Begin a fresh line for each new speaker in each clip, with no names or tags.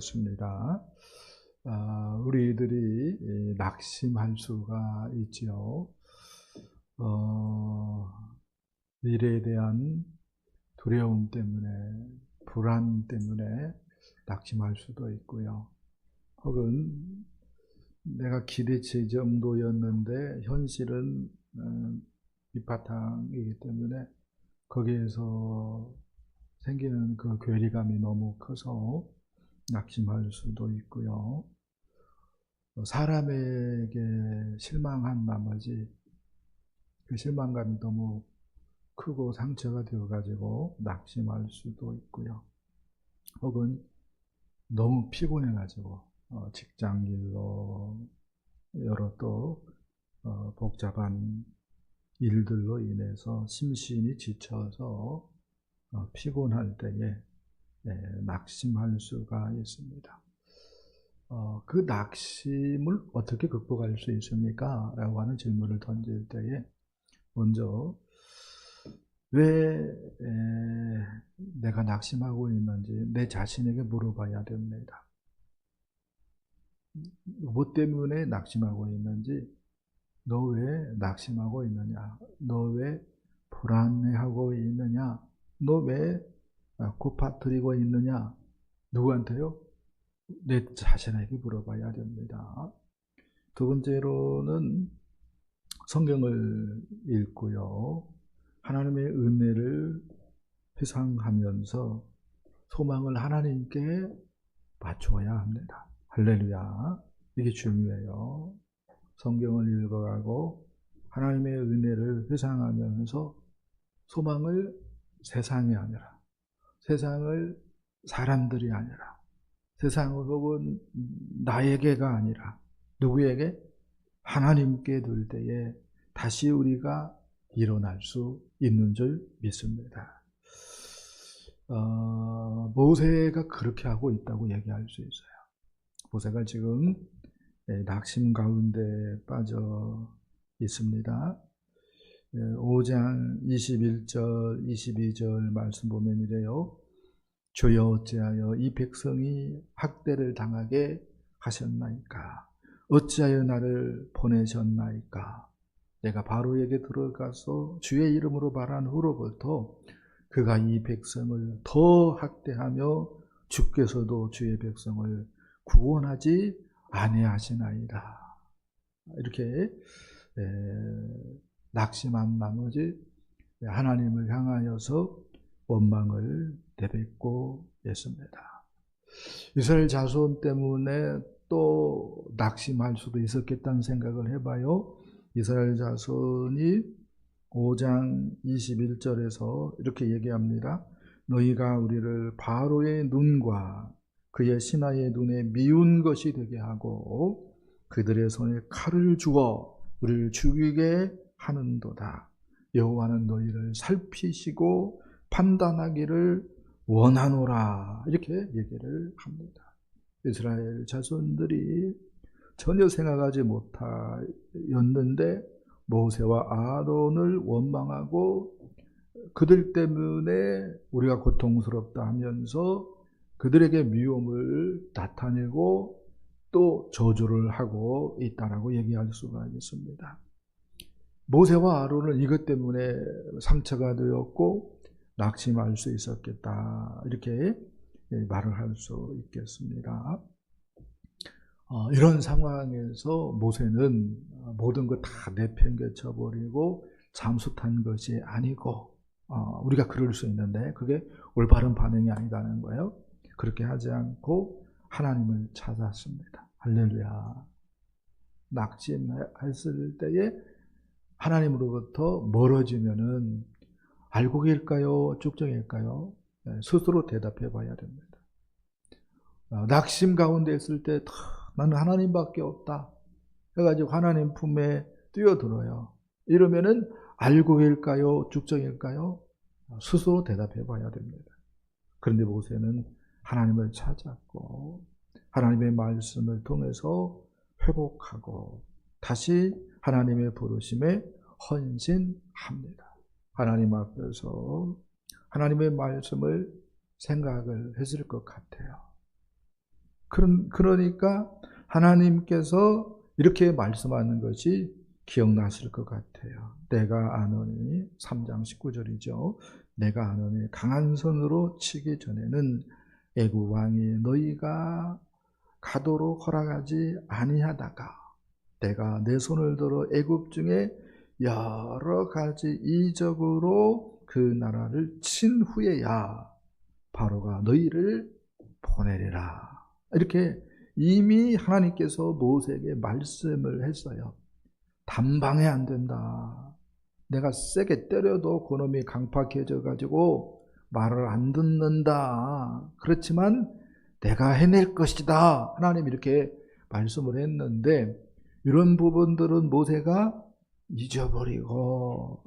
습니다. 우리들이 낙심할 수가 있지요. 미래에 대한 두려움 때문에, 불안 때문에 낙심할 수도 있고요. 혹은 내가 기대치 정도였는데 현실은 밑바탕이기 때문에 거기에서 생기는 그 괴리감이 너무 커서 낙심할 수도 있고요. 사람에게 실망한 나머지 그 실망감이 너무 크고 상처가 되어가지고 낙심할 수도 있고요. 혹은 너무 피곤해가지고 직장 일로 여러 또 복잡한 일들로 인해서 심신이 지쳐서 피곤할 때에 낙심할 수가 있습니다. 그 낙심을 어떻게 극복할 수 있습니까? 라고 하는 질문을 던질 때에 먼저 왜 내가 낙심하고 있는지 내 자신에게 물어봐야 됩니다. 뭐 때문에 낙심하고 있는지, 너 왜 낙심하고 있느냐, 너 왜 불안해하고 있느냐, 너 왜 고파뜨리고 있느냐, 누구한테요? 내 자신에게 물어봐야 됩니다. 두 번째로는 성경을 읽고요, 하나님의 은혜를 회상하면서 소망을 하나님께 맞춰야 합니다. 할렐루야. 이게 중요해요. 성경을 읽어가고 하나님의 은혜를 회상하면서 소망을 세상이 아니라, 세상을 사람들이 아니라, 세상을 혹은 나에게가 아니라 누구에게? 하나님께 둘 때에 다시 우리가 일어날 수 있는 줄 믿습니다. 모세가 그렇게 하고 있다고 얘기할 수 있어요. 모세가 지금 낙심 가운데 빠져 있습니다. 5장 21절 22절 말씀 보면 이래요. 주여 어찌하여 이 백성이 학대를 당하게 하셨나이까? 어찌하여 나를 보내셨나이까? 내가 바로에게 들어가서 주의 이름으로 말한 후로부터 그가 이 백성을 더 학대하며 주께서도 주의 백성을 구원하지 아니하시나이다. 이렇게 낙심한 나머지 하나님을 향하여서 원망을 내뱉고 있습니다. 이스라엘 자손 때문에 또 낙심할 수도 있었겠다는 생각을 해봐요. 이스라엘 자손이 5장 21절에서 이렇게 얘기합니다. 너희가 우리를 바로의 눈과 그의 신하의 눈에 미운 것이 되게 하고 그들의 손에 칼을 주어 우리를 죽이게 하는도다. 여호와는 너희를 살피시고 판단하기를 원하노라. 이렇게 얘기를 합니다. 이스라엘 자손들이 전혀 생각하지 못하였는데 모세와 아론을 원망하고 그들 때문에 우리가 고통스럽다 하면서 그들에게 미움을 나타내고 또 저주를 하고 있다라고 얘기할 수가 있습니다. 모세와 아론은 이것 때문에 상처가 되었고 낙심할 수 있었겠다, 이렇게 말을 할 수 있겠습니다. 이런 상황에서 모세는 모든 것 다 내팽개쳐 버리고 잠수탄 것이 아니고, 우리가 그럴 수 있는데 그게 올바른 반응이 아니라는 거예요. 그렇게 하지 않고 하나님을 찾았습니다. 할렐루야. 낙심했을 때에 하나님으로부터 멀어지면은 알곡일까요? 쭉정일까요? 스스로 대답해 봐야 됩니다. 낙심 가운데 있을 때 나는 하나님밖에 없다 해가지고 하나님 품에 뛰어들어요. 이러면은 알곡일까요? 쭉정일까요? 스스로 대답해 봐야 됩니다. 그런데 모세는 하나님을 찾았고 하나님의 말씀을 통해서 회복하고 다시 하나님의 부르심에 헌신합니다. 하나님 앞에서 하나님의 말씀을 생각을 했을 것 같아요. 그러니까 하나님께서 이렇게 말씀하는 것이 기억나실 것 같아요. 내가 아노니 3장 19절이죠. 내가 아노니 강한 손으로 치기 전에는 애굽 왕이 너희가 가도록 허락하지 아니하다가 내가 내 손을 들어 애굽 중에 여러 가지 이적으로 그 나라를 친 후에야 바로가 너희를 보내리라. 이렇게 이미 하나님께서 모세에게 말씀을 했어요. 단방에 안 된다. 내가 세게 때려도 그놈이 강팍해져 가지고 말을 안 듣는다. 그렇지만 내가 해낼 것이다. 하나님 이렇게 말씀을 했는데 이런 부분들은 모세가 잊어버리고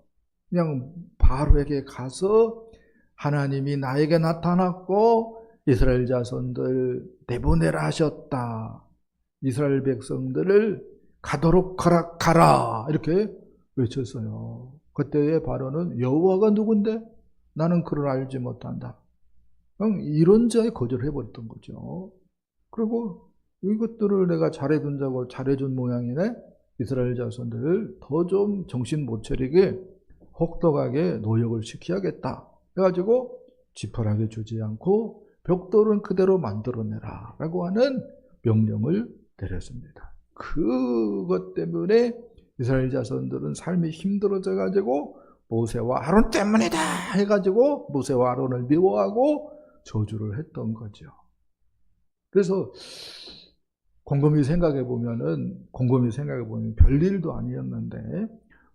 그냥 바로에게 가서 하나님이 나에게 나타났고 이스라엘 자손들 내보내라 하셨다. 이스라엘 백성들을 가도록 허락하라. 이렇게 외쳤어요. 그때의 바로는 여호와가 누군데? 나는 그를 알지 못한다. 이런 자에 거절을 해버렸던 거죠. 그리고 이것들을 내가 잘해둔다고 잘해준 모양이네. 이스라엘 자손들을 더 좀 정신 못 차리게 혹독하게 노역을 시켜야겠다. 해가지고 지푸라기 주지 않고 벽돌은 그대로 만들어내라 라고 하는 명령을 내렸습니다. 그것 때문에 이스라엘 자손들은 삶이 힘들어져 가지고 모세와 아론 때문이다 해가지고 모세와 아론을 미워하고 저주를 했던 거죠. 그래서 곰곰이 생각해 보면 별일도 아니었는데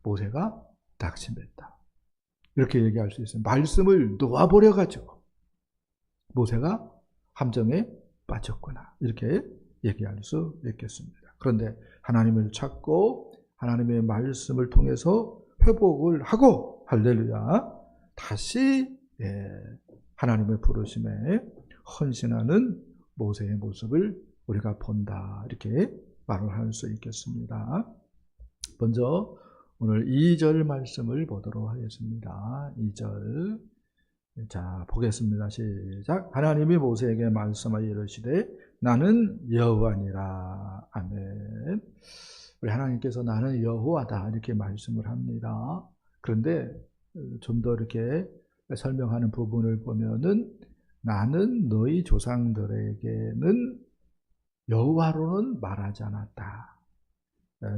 모세가 낙심했다. 이렇게 얘기할 수 있어요. 말씀을 놓아버려 가지고 모세가 함정에 빠졌구나. 이렇게 얘기할 수 있겠습니다. 그런데 하나님을 찾고 하나님의 말씀을 통해서 회복을 하고 할렐루야 다시 하나님의 부르심에 헌신하는 모세의 모습을 우리가 본다. 이렇게 말을 할 수 있겠습니다. 먼저 오늘 2절 말씀을 보도록 하겠습니다. 2절 자 보겠습니다. 시작. 하나님이 모세에게 말씀하여 이르시되 나는 여호와니라. 아멘. 우리 하나님께서 나는 여호와다 이렇게 말씀을 합니다. 그런데 좀 더 이렇게 설명하는 부분을 보면은 나는 너희 조상들에게는 여호와로는 말하지 않았다.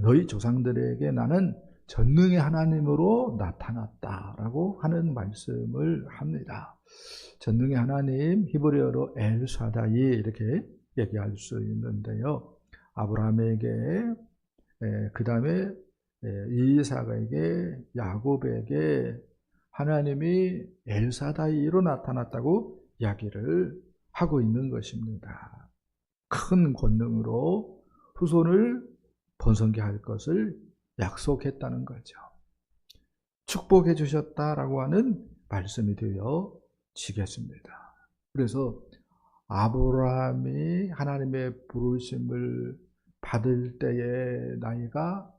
너희 조상들에게 나는 전능의 하나님으로 나타났다라고 하는 말씀을 합니다. 전능의 하나님 히브리어로 엘샤다이 이렇게 얘기할 수 있는데요. 아브라함에게 그 다음에 이삭에게 야곱에게 하나님이 엘사다이로 나타났다고 이야기를 하고 있는 것입니다. 큰 권능으로 후손을 번성케 할 것을 약속했다는 거죠. 축복해 주셨다라고 하는 말씀이 되어지겠습니다. 그래서 아브라함이 하나님의 부르심을 받을 때의 나이가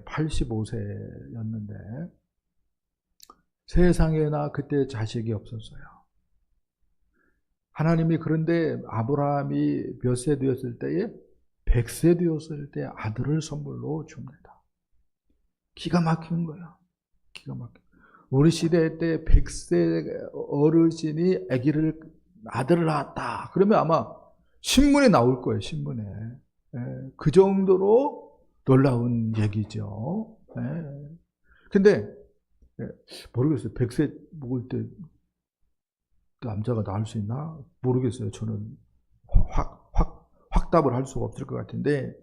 85세였는데 세상에나 그때 자식이 없었어요. 하나님이 그런데 아브라함이 몇 세 되었을 때에 100세 되었을 때 아들을 선물로 줍니다. 기가 막힌 거야. 기가 막혀. 우리 시대 때 100세 어르신이 아들을 낳았다. 그러면 아마 신문에 나올 거예요. 신문에. 그 정도로 놀라운 얘기죠. 근데 모르겠어요. 100세 먹을 때 남자가 낳을 수 있나? 모르겠어요. 저는 확답을 할 수가 없을 것 같은데.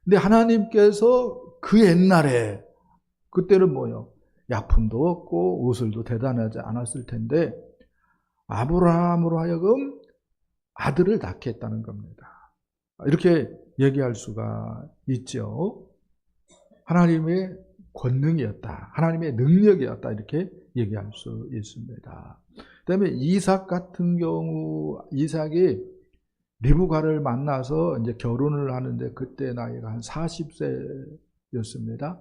근데 하나님께서 그 옛날에 그때는 뭐요? 약품도 없고 의술도 대단하지 않았을 텐데 아브라함으로 하여금 아들을 낳게 했다는 겁니다. 이렇게 얘기할 수가 있죠. 하나님의 권능이었다. 하나님의 능력이었다. 이렇게 얘기할 수 있습니다. 그 다음에 이삭 같은 경우, 이삭이 리브가를 만나서 이제 결혼을 하는데 그때 나이가 한 40세였습니다.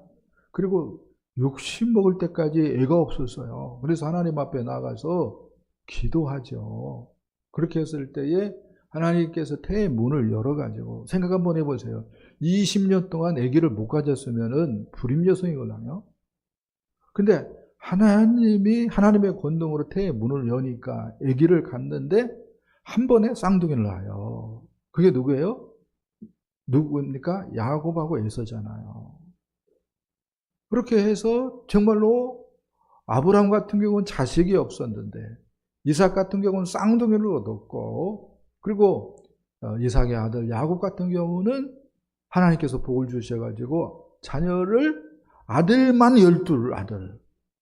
그리고 60 먹을 때까지 애가 없었어요. 그래서 하나님 앞에 나가서 기도하죠. 그렇게 했을 때에 하나님께서 태의 문을 열어가지고 생각 한번 해보세요. 20년 동안 아기를 못 가졌으면은 불임 여성이거든요. 근데 하나님이 하나님의 권능으로 태의 문을 여니까 아기를 갖는데 한 번에 쌍둥이를 낳아요. 그게 누구예요? 누구입니까? 야곱하고 에서잖아요. 그렇게 해서 정말로 아브라함 같은 경우는 자식이 없었는데 이삭 같은 경우는 쌍둥이를 얻었고, 그리고 이삭의 아들 야곱 같은 경우는 하나님께서 복을 주셔가지고 자녀를 아들만 12아들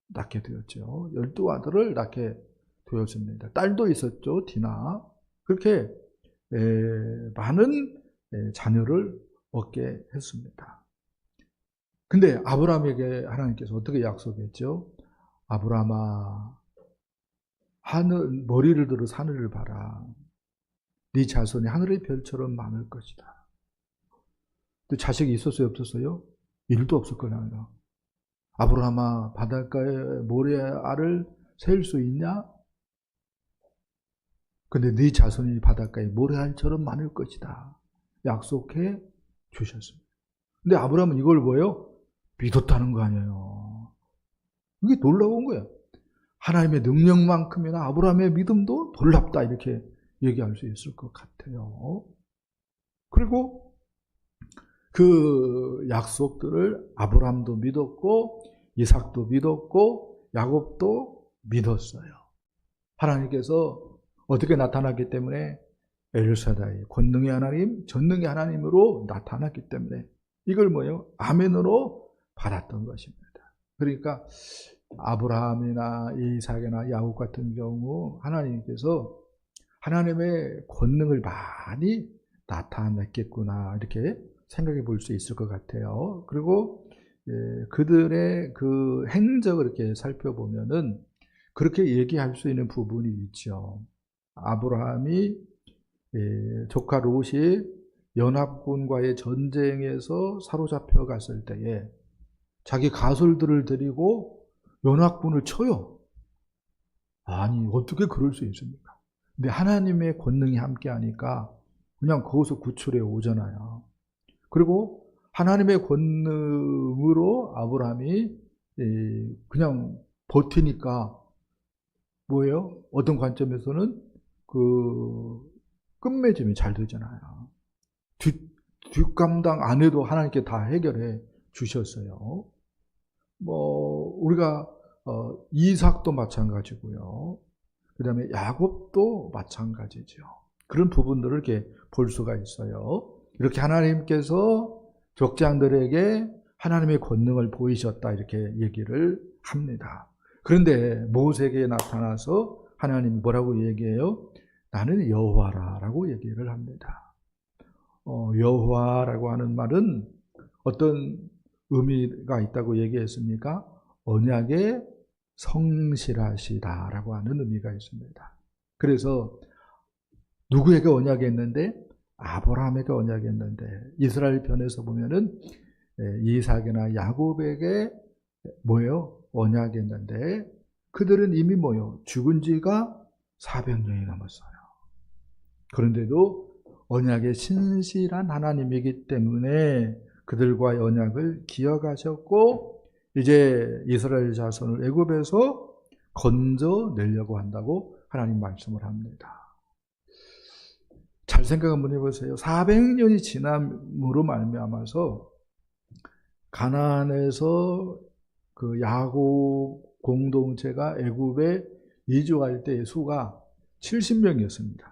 낳게 되었죠. 12아들을 낳게 되었습니다. 딸도 있었죠. 디나. 그렇게 많은 자녀를 얻게 했습니다. 근데 아브라함에게 하나님께서 어떻게 약속했죠? 아브라함아, 하늘, 머리를 들어 하늘을 봐라. 네 자손이 하늘의 별처럼 많을 것이다. 근데 자식이 있었어요, 없었어요? 일도 없을 거예요. 아브라함아, 바닷가에 모래알을 셀 수 있냐? 근데 네 자손이 바닷가에 모래알처럼 많을 것이다. 약속해 주셨습니다. 근데 아브라함은 이걸 뭐예요? 믿었다는 거 아니에요. 이게 놀라운 거예요. 하나님의 능력만큼이나 아브라함의 믿음도 놀랍다, 이렇게 얘기할 수 있을 것 같아요. 그리고 그 약속들을 아브라함도 믿었고 이삭도 믿었고 야곱도 믿었어요. 하나님께서 어떻게 나타났기 때문에 엘사다이, 권능의 하나님, 전능의 하나님으로 나타났기 때문에 이걸 뭐예요? 아멘으로 받았던 것입니다. 그러니까 아브라함이나 이삭이나 야곱 같은 경우 하나님께서 하나님의 권능을 많이 나타냈겠구나, 이렇게 생각해 볼 수 있을 것 같아요. 그리고 그들의 그 행적을 이렇게 살펴보면은 그렇게 얘기할 수 있는 부분이 있죠. 아브라함이 조카 롯이 연합군과의 전쟁에서 사로잡혀 갔을 때에 자기 가솔들을 데리고 연합군을 쳐요. 아니, 어떻게 그럴 수 있습니까? 근데 하나님의 권능이 함께하니까 그냥 거기서 구출해 오잖아요. 그리고 하나님의 권능으로 아브라함이 그냥 버티니까 뭐예요? 어떤 관점에서는 그 끝맺음이 잘 되잖아요. 뒷감당 안 해도 하나님께 다 해결해 주셨어요. 우리가 이삭도 마찬가지고요. 그 다음에 야곱도 마찬가지죠. 그런 부분들을 이렇게 볼 수가 있어요. 이렇게 하나님께서 족장들에게 하나님의 권능을 보이셨다, 이렇게 얘기를 합니다. 그런데 모세에게 나타나서 하나님이 뭐라고 얘기해요? 나는 여호와라고 얘기를 합니다. 여호와라고 하는 말은 어떤 의미가 있다고 얘기했습니까? 언약에 성실하시다라고 하는 의미가 있습니다. 그래서 누구에게 언약했는데? 아브라함에게 언약했는데, 이스라엘 편에서 보면은 이삭이나 야곱에게 뭐예요? 언약했는데 그들은 이미 뭐예요? 죽은 지가 400년이 넘었어요. 그런데도 언약의 신실한 하나님이기 때문에 그들과의 언약을 기억하셨고 이제 이스라엘 자손을 애굽에서 건져내려고 한다고 하나님 말씀을 합니다. 잘 생각 한번 해보세요. 400년이 지남으로 말미암아서 가나안에서 그 야곱 공동체가 애굽에 이주할 때의 수가 70명이었습니다.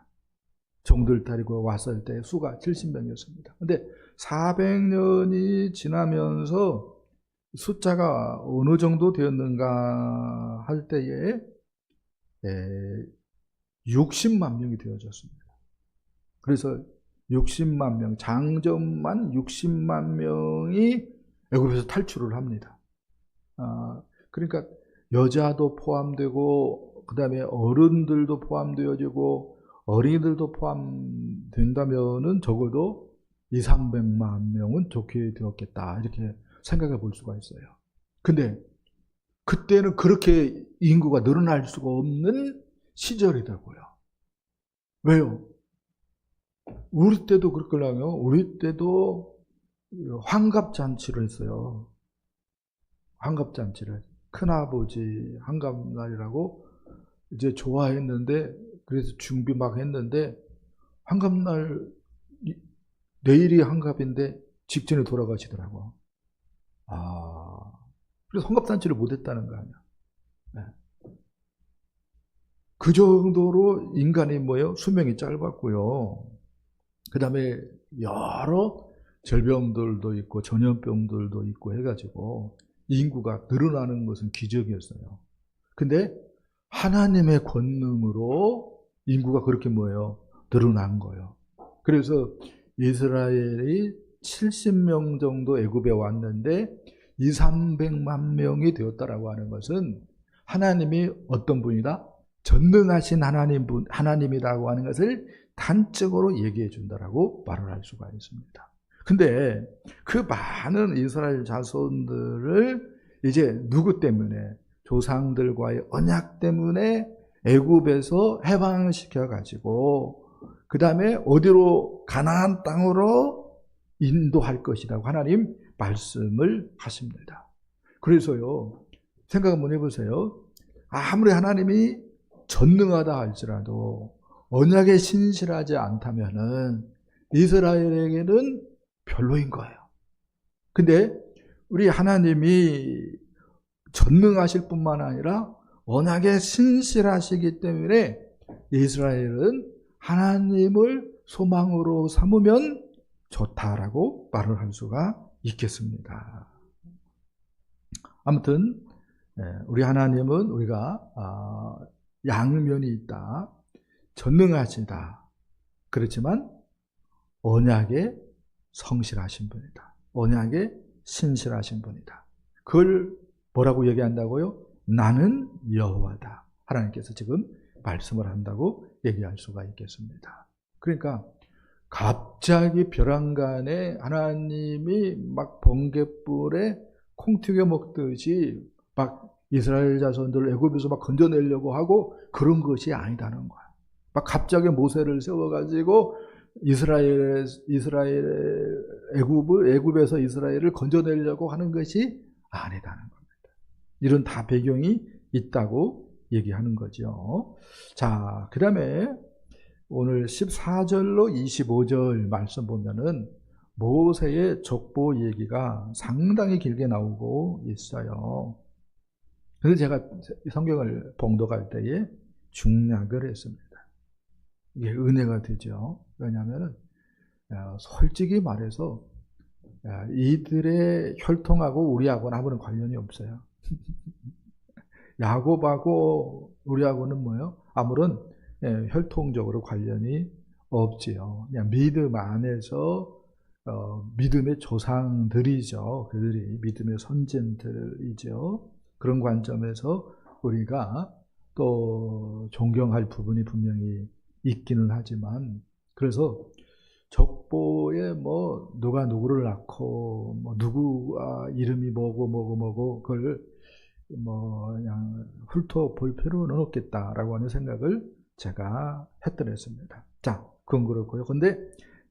종들 데리고 왔을 때 수가 70명이었습니다. 근데 400년이 지나면서 숫자가 어느 정도 되었는가 할 때에 60만 명이 되어졌습니다. 그래서 60만 명, 장정만 60만 명이 애굽에서 탈출을 합니다. 그러니까 여자도 포함되고 그 다음에 어른들도 포함되어지고 어린이들도 포함된다면은 적어도 200~300만 명은 좋게 되었겠다, 이렇게 생각해 볼 수가 있어요. 근데 그때는 그렇게 인구가 늘어날 수가 없는 시절이더라고요. 왜요? 우리 때도 그랬걸랑요. 우리 때도 환갑잔치를 했어요. 환갑잔치를. 큰아버지 환갑날이라고 이제 좋아했는데, 그래서 준비 막 했는데, 환갑날, 내일이 환갑인데 직전에 돌아가시더라고. 그래서 환갑잔치를 못 했다는 거 아니야. 네. 그 정도로 인간이 뭐예요? 수명이 짧았고요. 그 다음에 여러 질병들도 있고 전염병들도 있고 해가지고 인구가 늘어나는 것은 기적이었어요. 근데 하나님의 권능으로 인구가 그렇게 뭐예요? 늘어난 거예요. 그래서 이스라엘이 70명 정도 애굽에 왔는데 200~300만 명이 되었다라고 하는 것은 하나님이 어떤 분이다? 전능하신 하나님이라고 하는 것을 단적으로 얘기해 준다라고 말을 할 수가 있습니다. 근데 그 많은 이스라엘 자손들을 이제 누구 때문에? 조상들과의 언약 때문에 애굽에서 해방시켜 가지고 그 다음에 어디로? 가나안 땅으로 인도할 것이라고 하나님 말씀을 하십니다. 그래서요, 생각 한번 해보세요. 아무리 하나님이 전능하다 할지라도 언약에 신실하지 않다면은 이스라엘에게는 별로인 거예요. 근데 우리 하나님이 전능하실 뿐만 아니라 언약에 신실하시기 때문에 이스라엘은 하나님을 소망으로 삼으면 좋다라고 말을 할 수가 있겠습니다. 아무튼 우리 하나님은 우리가 양면이 있다. 전능하시다. 그렇지만 언약에 성실하신 분이다. 언약에 신실하신 분이다. 그걸 뭐라고 얘기한다고요? 나는 여호와다. 하나님께서 지금 말씀을 한다고 얘기할 수가 있겠습니다. 그러니까 갑자기 벼랑간에 하나님이 막 번갯불에 콩 튀겨 먹듯이 막 이스라엘 자손들을 애굽에서 막 건져내려고 하고 그런 것이 아니다는 거야. 막 갑자기 모세를 세워가지고 애굽에서 이스라엘을 건져내려고 하는 것이 아니다는 겁니다. 이런 다 배경이 있다고 얘기하는 거죠. 자, 그 다음에 오늘 14절로 25절 말씀 보면은 모세의 족보 얘기가 상당히 길게 나오고 있어요. 그래서 제가 성경을 봉독할 때에 중략을 했습니다. 이게 은혜가 되죠. 왜냐하면 솔직히 말해서 이들의 혈통하고 우리하고는 아무런 관련이 없어요. 야곱하고 우리하고는 뭐예요? 아무런 혈통적으로 관련이 없지요. 그냥 믿음 안에서 믿음의 조상들이죠. 그들이 믿음의 선진들이죠. 그런 관점에서 우리가 또 존경할 부분이 분명히 있기는 하지만, 그래서 족보에 뭐 누가 누구를 낳고 뭐 누구가 이름이 뭐고 그걸 뭐 그냥 훑어볼 필요는 없겠다라고 하는 생각을 제가 했더랬습니다. 자, 그건 그렇고요. 근데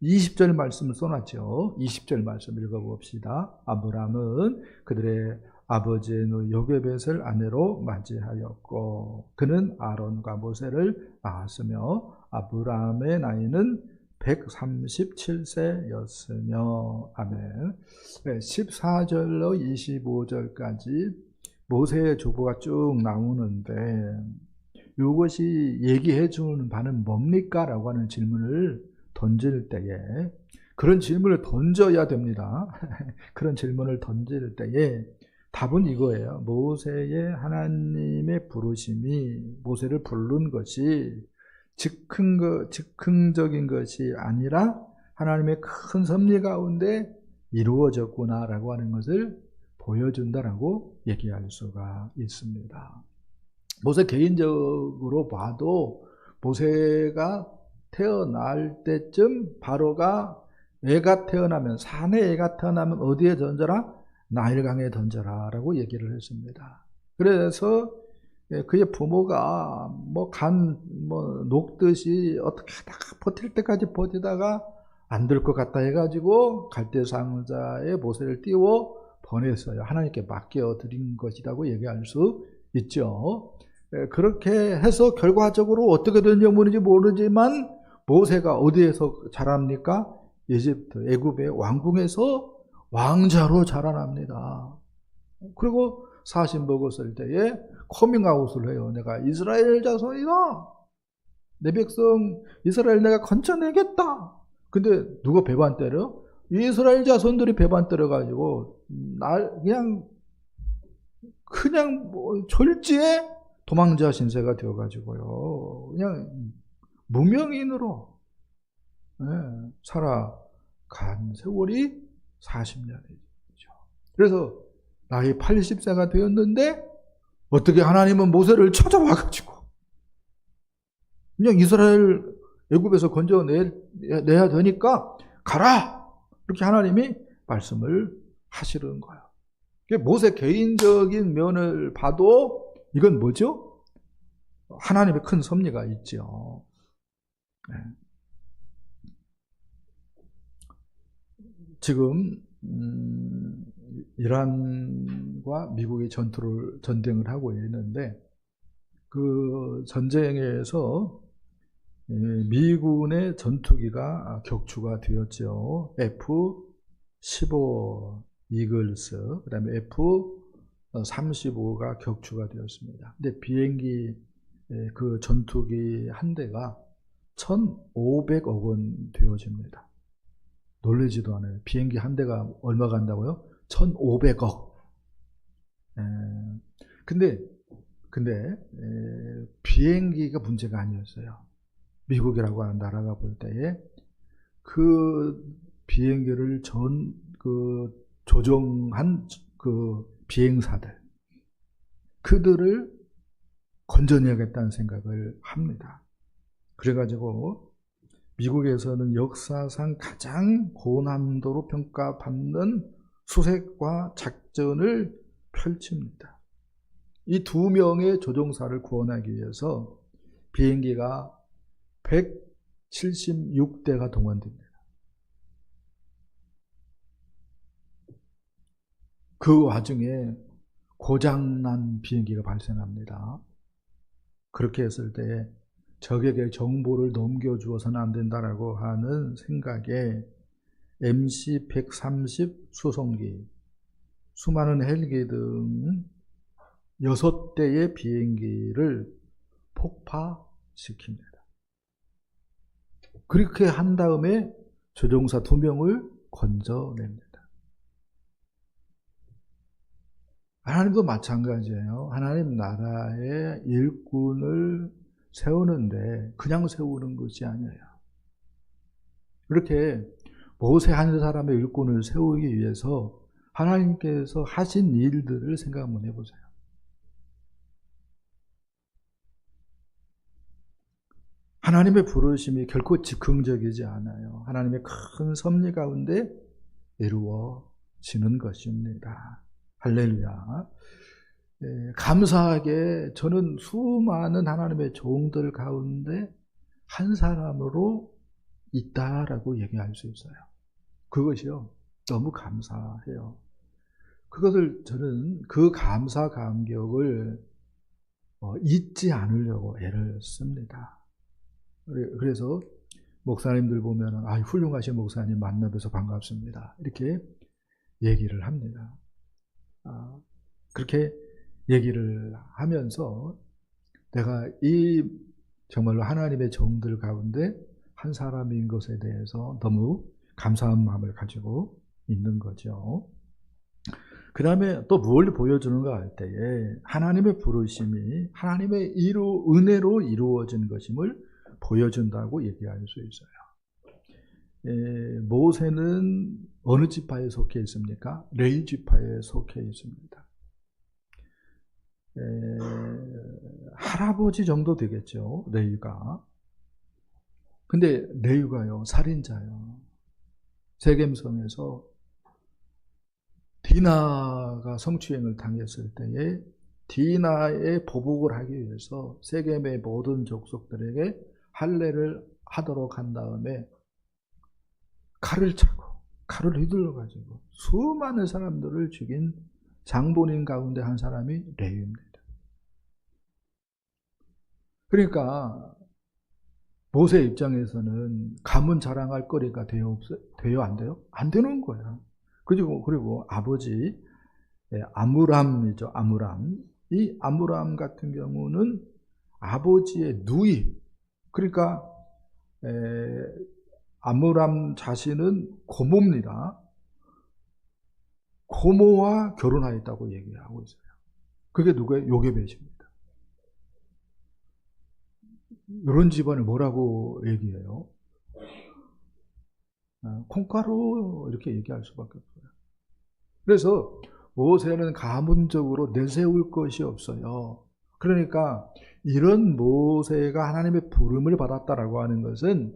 20절 말씀을 써놨죠. 20절 말씀 읽어봅시다. 아브람은 그들의 아버지의 요게벳을 아내로 맞이하였고 그는 아론과 모세를 낳았으며 아브람의 나이는 137세였으며 아멘. 14절로 25절까지 모세의 족보가 쭉 나오는데 이것이 얘기해 주는 바는 뭡니까? 라고 하는 질문을 던질 때에 그런 질문을 던져야 됩니다. 그런 질문을 던질 때에 답은 이거예요. 모세의 하나님의 부르심이 모세를 부른 것이 즉흥적인 것이 아니라 하나님의 큰 섭리 가운데 이루어졌구나라고 하는 것을 보여준다라고 얘기할 수가 있습니다. 모세 개인적으로 봐도 모세가 태어날 때쯤 바로가 애가 태어나면 산에 애가 태어나면 어디에 던져라? 나일강에 던져라 라고 얘기를 했습니다. 그래서 그의 부모가 녹듯이 어떻게 하다가 버틸 때까지 버티다가 안 될 것 같다 해가지고 갈대 상자에 모세를 띄워 보냈어요. 하나님께 맡겨 드린 것이라고 얘기할 수 있죠. 그렇게 해서 결과적으로 어떻게 된 영문인지 모르지만 모세가 어디에서 자랍니까? 이집트, 애굽의 왕궁에서 왕자로 자라납니다. 그리고 40 먹었을 때에 커밍아웃을 해요. 내가 이스라엘 자손이다. 내 백성 이스라엘 내가 건져내겠다. 근데 누가 배반 때려? 이스라엘 자손들이 배반 때려가지고 날 그냥 졸지에 도망자 신세가 되어가지고요. 그냥 무명인으로 살아간 세월이 40년이죠. 그래서 나이 80세가 되었는데 어떻게 하나님은 모세를 찾아와가지고 그냥 이스라엘 애굽에서 건져내야 되니까 가라! 이렇게 하나님이 말씀을 하시는 거예요. 모세 개인적인 면을 봐도 이건 뭐죠? 하나님의 큰 섭리가 있죠. 지금 이란과 미국이 전쟁을 하고 있는데 그 전쟁에서 미군의 전투기가 격추가 되었죠. F-15 이글스, 그 다음에 F-35가 격추가 되었습니다. 근데 비행기 그 전투기 한 대가 1,500억 원 되어집니다. 놀라지도 않아요. 비행기 한 대가 얼마 간다고요? 1,500억. 근데 비행기가 문제가 아니었어요. 미국이라고 하는 나라가 볼 때에 그 비행기를 조종한 그 비행사들, 그들을 건져내야겠다는 생각을 합니다. 그래가지고 미국에서는 역사상 가장 고난도로 평가받는 수색과 작전을 펼칩니다. 이 2명의 조종사를 구원하기 위해서 비행기가 176대가 동원됩니다. 그 와중에 고장난 비행기가 발생합니다. 그렇게 했을 때 적에게 정보를 넘겨주어서는 안 된다라고 하는 생각에 MC-130 수송기, 수많은 헬기 등 6대의 비행기를 폭파시킵니다. 그렇게 한 다음에 조종사 2명을 건져냅니다. 하나님도 마찬가지예요. 하나님 나라의 일꾼을 세우는데 그냥 세우는 것이 아니에요. 그렇게 모세 한 사람의 일꾼을 세우기 위해서 하나님께서 하신 일들을 생각 한번 해보세요. 하나님의 부르심이 결코 즉흥적이지 않아요. 하나님의 큰 섭리 가운데 이루어지는 것입니다. 할렐루야. 감사하게 저는 수많은 하나님의 종들 가운데 한 사람으로 있다라고 얘기할 수 있어요. 그것이요, 너무 감사해요. 그것을 저는 그 감사 감격을 잊지 않으려고 애를 씁니다. 그래서 목사님들 보면 훌륭하신 목사님 만나뵈서 반갑습니다, 이렇게 얘기를 합니다. 그렇게 얘기를 하면서 내가 이 정말로 하나님의 종들 가운데 한 사람인 것에 대해서 너무 감사한 마음을 가지고 있는 거죠. 그 다음에 또 뭘 보여주는가 할 때에 하나님의 부르심이 하나님의 은혜로 이루어진 것임을 보여준다고 얘기할 수 있어요. 모세는 어느 지파에 속해 있습니까? 레위 지파에 속해 있습니다. 할아버지 정도 되겠죠, 레위가. 근데 레위가요, 살인자요. 세겜성에서 디나가 성추행을 당했을 때에 디나의 보복을 하기 위해서 세겜의 모든 족속들에게 할례를 하도록 한 다음에 칼을 차고 칼을 휘둘러 가지고 수많은 사람들을 죽인 장본인 가운데 한 사람이 레위입니다. 그러니까 모세 입장에서는 가문 자랑할 거리가 돼요 안 돼요? 안 되는 거야. 그리고 아버지 아므람이죠. 아므람. 이 아므람 같은 경우는 아버지의 누이. 그러니까 아므람 자신은 고모입니다. 고모와 결혼하였다고 얘기하고 있어요. 그게 누구예요? 요게벳입니다. 이런 집안을 뭐라고 얘기해요? 콩가루 이렇게 얘기할 수밖에 없어요. 그래서 모세는 가문적으로 내세울 것이 없어요. 그러니까 이런 모세가 하나님의 부름을 받았다라고 하는 것은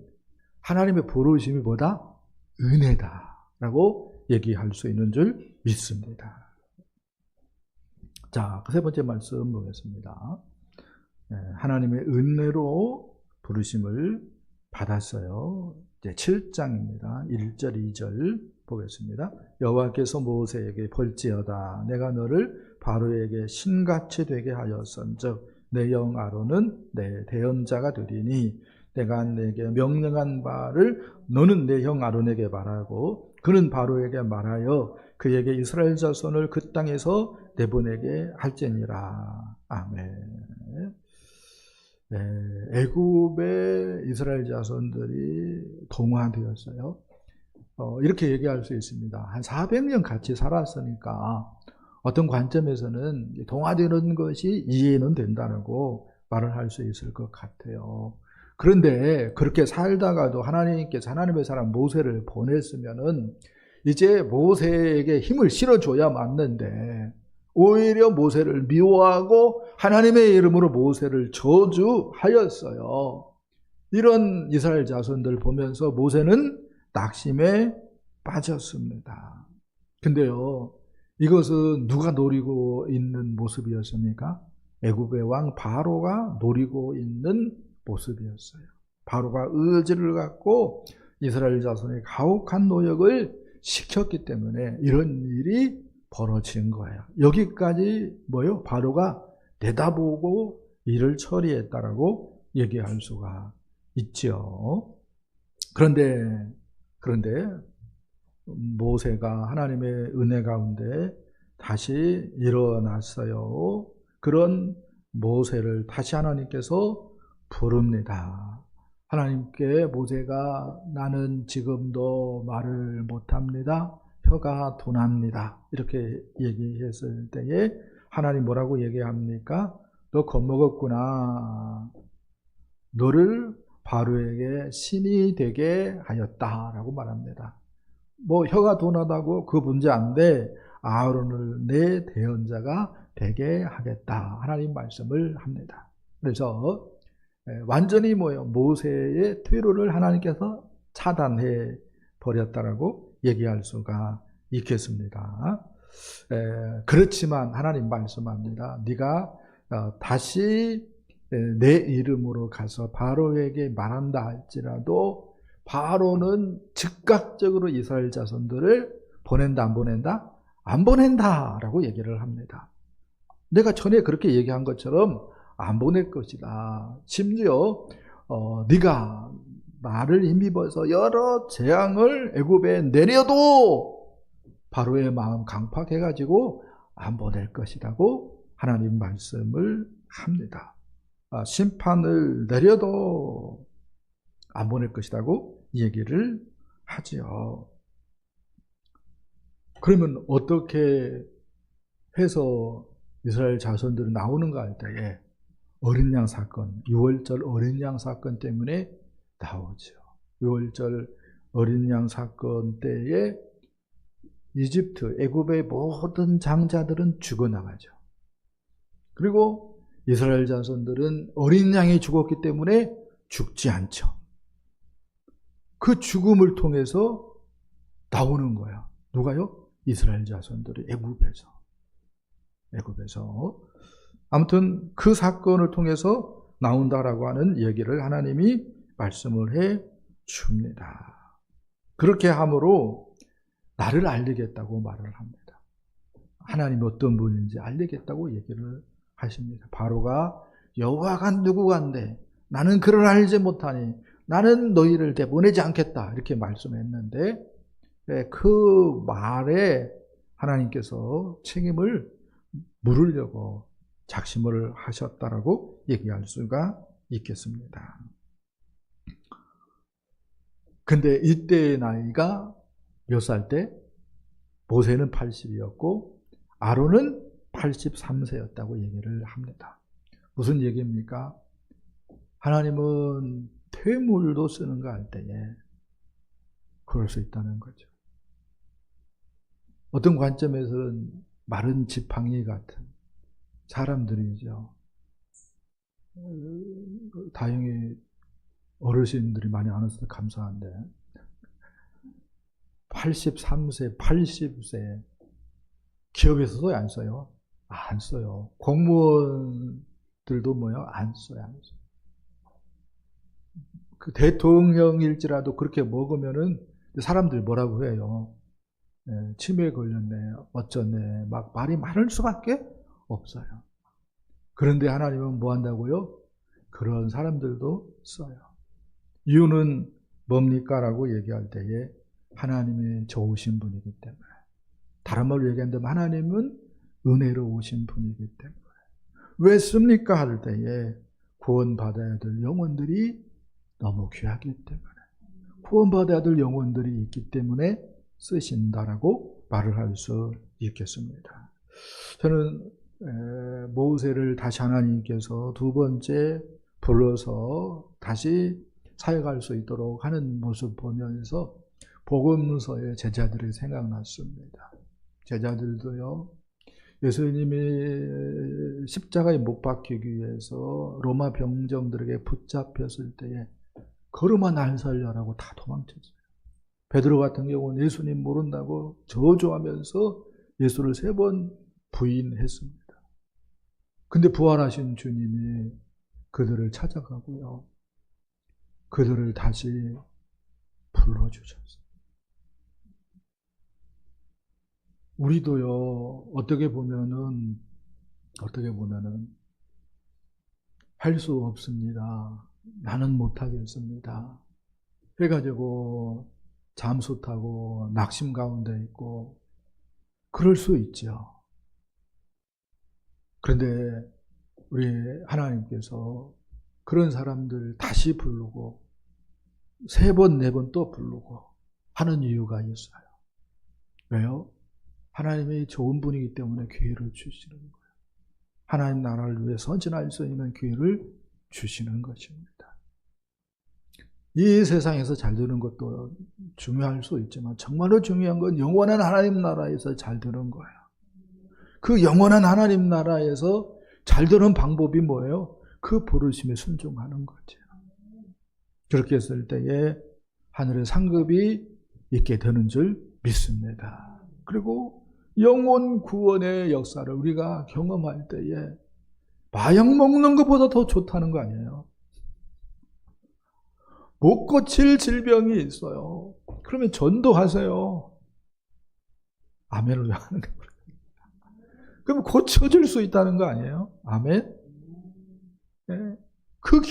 하나님의 부르심이 뭐다? 은혜다라고 얘기할 수 있는 줄 믿습니다. 자, 그 세 번째 말씀 보겠습니다. 하나님의 은혜로 부르심을 받았어요. 이제 7장입니다. 1절, 2절 보겠습니다. 여호와께서 모세에게 볼지어다 내가 너를 바로에게 신같이 되게 하였은즉 내 영 아론은 내 대언자가 되리니 내가 내게 명령한 바를 너는 내 형 아론에게 말하고 그는 바로에게 말하여 그에게 이스라엘 자손을 그 땅에서 내보내게 할지니라. 아멘. 애굽의 이스라엘 자손들이 동화되었어요. 이렇게 얘기할 수 있습니다. 한 400년 같이 살았으니까 어떤 관점에서는 동화되는 것이 이해는 된다고 말을 할 수 있을 것 같아요. 그런데 그렇게 살다가도 하나님께서 하나님의 사람 모세를 보냈으면은 이제 모세에게 힘을 실어줘야 맞는데 오히려 모세를 미워하고 하나님의 이름으로 모세를 저주하였어요. 이런 이스라엘 자손들 보면서 모세는 낙심에 빠졌습니다. 근데요, 이것은 누가 노리고 있는 모습이었습니까? 애굽의 왕 바로가 노리고 있는 모습이었어요. 바로가 의지를 갖고 이스라엘 자손의 가혹한 노역을 시켰기 때문에 이런 일이 벌어진 거예요. 여기까지 뭐요? 바로가 내다보고 일을 처리했다라고 얘기할 수가 있죠. 그런데 모세가 하나님의 은혜 가운데 다시 일어났어요. 그런 모세를 다시 하나님께서 부릅니다. 하나님께 모세가 나는 지금도 말을 못합니다. 혀가 둔합니다. 이렇게 얘기했을 때에 하나님 뭐라고 얘기합니까? 너 겁먹었구나. 너를 바로에게 신이 되게 하였다라고 말합니다. 뭐 혀가 둔하다고 그 문제 안 돼. 아론을 내 대언자가 되게 하겠다. 하나님 말씀을 합니다. 그래서 완전히 모세의 퇴로를 하나님께서 차단해 버렸다라고 얘기할 수가 있겠습니다. 그렇지만 하나님 말씀합니다. 네가 다시 내 이름으로 가서 바로에게 말한다 할지라도 바로는 즉각적으로 이스라엘 자손들을 보낸다 안 보낸다? 안 보낸다라고 얘기를 합니다. 내가 전에 그렇게 얘기한 것처럼 안 보낼 것이다. 심지어 네가 나를 힘입어서 여러 재앙을 애굽에 내려도 바로의 마음 강팍해가지고 안 보낼 것이라고 하나님 말씀을 합니다. 심판을 내려도 안 보낼 것이라고 얘기를 하지요. 그러면 어떻게 해서 이스라엘 자손들이 나오는가 할 때에 어린 양 사건, 6월절 어린 양 사건 때문에 나오죠. 6월절 어린 양 사건 때에 이집트, 애굽의 모든 장자들은 죽어나가죠. 그리고 이스라엘 자손들은 어린 양이 죽었기 때문에 죽지 않죠. 그 죽음을 통해서 나오는 거야. 누가요? 이스라엘 자손들이 애굽에서. 아무튼 그 사건을 통해서 나온다라고 하는 얘기를 하나님이 말씀을 해 줍니다. 그렇게 함으로 나를 알리겠다고 말을 합니다. 하나님이 어떤 분인지 알리겠다고 얘기를 하십니다. 바로가 여호와가 누구간데 나는 그를 알지 못하니 나는 너희를 내보내지 않겠다 이렇게 말씀했는데 그 말에 하나님께서 책임을 물으려고 작심을 하셨다라고 얘기할 수가 있겠습니다. 근데 이때의 나이가 몇 살 때? 모세는 80이었고 아론은 83세였다고 얘기를 합니다. 무슨 얘기입니까? 하나님은 퇴물도 쓰는 거 할 때에 그럴 수 있다는 거죠. 어떤 관점에서는 마른 지팡이 같은 사람들이죠. 다행히 어르신들이 많이 안 와서 감사한데 83세, 80세 기업에서도 안 써요. 안 써요. 공무원들도 뭐요? 안 써요. 안 써요. 그 대통령일지라도 그렇게 먹으면은 사람들이 뭐라고 해요? 치매에 걸렸네, 어쩌네, 막 말이 많을 수밖에 없어요. 그런데 하나님은 뭐 한다고요? 그런 사람들도 써요. 이유는 뭡니까? 라고 얘기할 때에 하나님이 좋으신 분이기 때문에. 다른 말로 얘기한다면 하나님은 은혜로우신 분이기 때문에. 왜 씁니까? 할 때에 구원받아야 될 영혼들이 너무 귀하기 때문에. 구원받아야 될 영혼들이 있기 때문에 쓰신다라고 말을 할 수 있겠습니다. 저는 모세를 다시 하나님께서 두 번째 불러서 다시 사역할 수 있도록 하는 모습 보면서 복음서의 제자들이 생각났습니다. 제자들도요, 예수님이 십자가에 못 박히기 위해서 로마 병정들에게 붙잡혔을 때에 걸음아 날 살려라고 다 도망쳤어요. 베드로 같은 경우는 예수님 모른다고 저주하면서 예수를 3번 부인했습니다. 근데 부활하신 주님이 그들을 찾아가고요, 그들을 다시 불러주셨어요. 우리도요, 어떻게 보면은 할 수 없습니다. 나는 못하겠습니다. 해가지고 잠수 타고 낙심 가운데 있고 그럴 수 있죠. 그런데 우리 하나님께서 그런 사람들 다시 부르고 3번, 4번 또 부르고 하는 이유가 있어요. 왜요? 하나님이 좋은 분이기 때문에 기회를 주시는 거예요. 하나님 나라를 위해 선진할 수 있는 기회를 주시는 것입니다. 이 세상에서 잘 되는 것도 중요할 수 있지만 정말로 중요한 건 영원한 하나님 나라에서 잘 되는 거예요. 그 영원한 하나님 나라에서 잘 되는 방법이 뭐예요? 그 부르심에 순종하는 거죠. 그렇게 했을 때에 하늘의 상급이 있게 되는 줄 믿습니다. 그리고 영혼 구원의 역사를 우리가 경험할 때에 마약 먹는 것보다 더 좋다는 거 아니에요? 못 고칠 질병이 있어요. 그러면 전도하세요. 아멘을 왜 하는 거예요? 그럼 고쳐질 수 있다는 거 아니에요? 아멘? 네. 그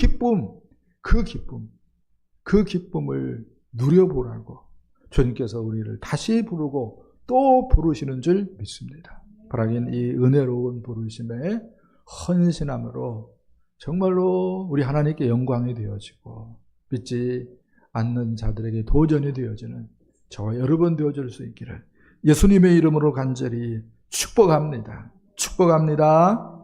기쁨을 누려보라고 주님께서 우리를 다시 부르고 또 부르시는 줄 믿습니다. 바라긴 이 은혜로운 부르심에 헌신함으로 정말로 우리 하나님께 영광이 되어지고 믿지 않는 자들에게 도전이 되어지는 저와 여러분 되어질 수 있기를 예수님의 이름으로 간절히 축복합니다. 축복합니다.